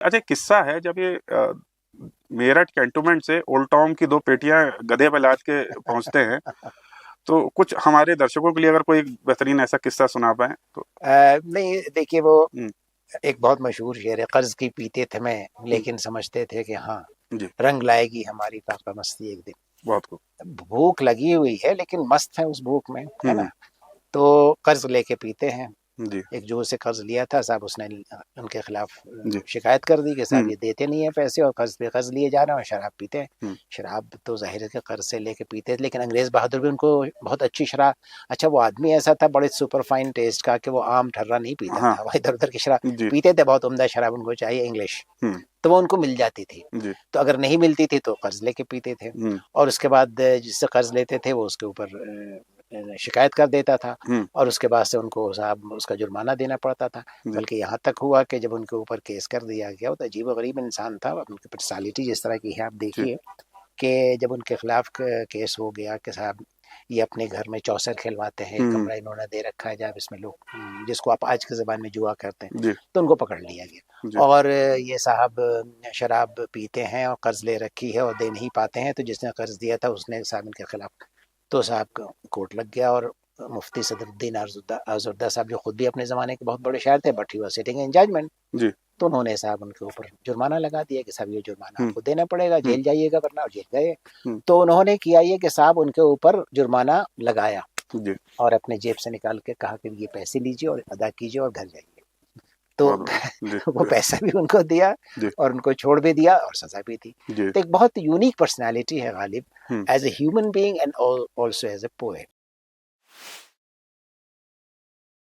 अच्छा, एक किस्सा है जब ये मेरठ कैंटोनमेंट से ओल्ड टाउन की 2 पेटियां गधे पे लाद के पहुंचते हैं, तो कुछ हमारे दर्शकों के लिए अगर कोई बेहतरीन ऐसा किस्सा सुना पाए तो। नहीं देखिए, वो हम्म, एक बहुत मशहूर शेर है, कर्ज की पीते थे मैं हम्म, लेकिन समझते थे कि हाँ जी, रंग लाएगी हमारी पापा मस्ती एक बहुत खूब। दिन। भूख लगी हुई है लेकिन मस्त है उस भूख में, है हम्म, ना। तो कर्ज लेके पीते हैं। जी, एक जो से कर्ज लिया था साहब, उसने उनके खिलाफ जी, शिकायत कर दी कि साहब हम्म, ये देते नहीं है पैसे और कर्ज पे कर्ज लिए जा रहे हैं और शराब पीते हैं। हम्म, शराब तो जाहिर है कि कर्ज से लेके पीते थे, लेकिन अंग्रेज बहादुर भी उनको बहुत अच्छी शराब। अच्छा, वो आदमी ऐसा था बड़े सुपर फाइन टेस्ट का कि वो आम ठर्रा नहीं पीता हाँ, था, वो इधर उधर की शराब जी, पीते थे, बहुत उम्दा शराब उनको चाहिए, इंग्लिश। हम्म, तो वो उनको मिल जाती थी। जी, तो अगर नहीं मिलती थी तो कर्ज लेके पीते थे। हम्म, और उसके बाद जिससे कर्ज लेते थे वो उसके ऊपर शिकायत कर देता था। हम्म, और उसके बाद से उनको साहब उसका जुर्माना देना पड़ता था। जी, बल्कि यहाँ तक हुआ कि जब उनके ऊपर केस कर दिया गया, वो तो अजीब गरीब इंसान था, उनकी पर्सनालिटी जिस तरह की है आप जी, देखिए, कि जब उनके खिलाफ केस हो गया कि साहब ये अपने घर में चौसर खिलवाते हैं, हम्म, कमरा इन्होंने दे रखा है जहाँ इसमें लोग जिसको आप आज के ज़बान में जुआ करते हैं, जी, तो उनको पकड़ लिया जी, गया। और ये साहब शराब पीते हैं और कर्ज ले रखी है और दे नहीं पाते हैं, तो जिसने कर्ज दिया था उसने साहब इनके खिलाफ, तो साहब को कोर्ट लग गया। और मुफ्ती सदरुद्दीन आजुर्दा साहब जो खुद भी अपने ज़माने के बहुत बड़े शायर थे, but he was sitting in judgement, जी, तो उन्होंने साहब उनके ऊपर जुर्माना लगा दिया कि साहब ये जुर्माना हम्म, आपको देना पड़ेगा, हम्म, जेल जाइएगा वरना। और जेल गए। हम्म, तो उन्होंने किया ये कि साहब उनके ऊपर जुर्माना लगाया जी, और अपने जेब से निकाल के कहा कि ये पैसे लीजिए और अदा कीजिए और घर जाइए। तो बहुत बढ़िया, जी, वो पैसा भी उनको दिया जी, और उनको छोड़ भी दिया और सजा भी दी। जी, तो एक बहुत यूनिक पर्सनैलिटी है Ghalib, hmm. As a human being and also as a poet.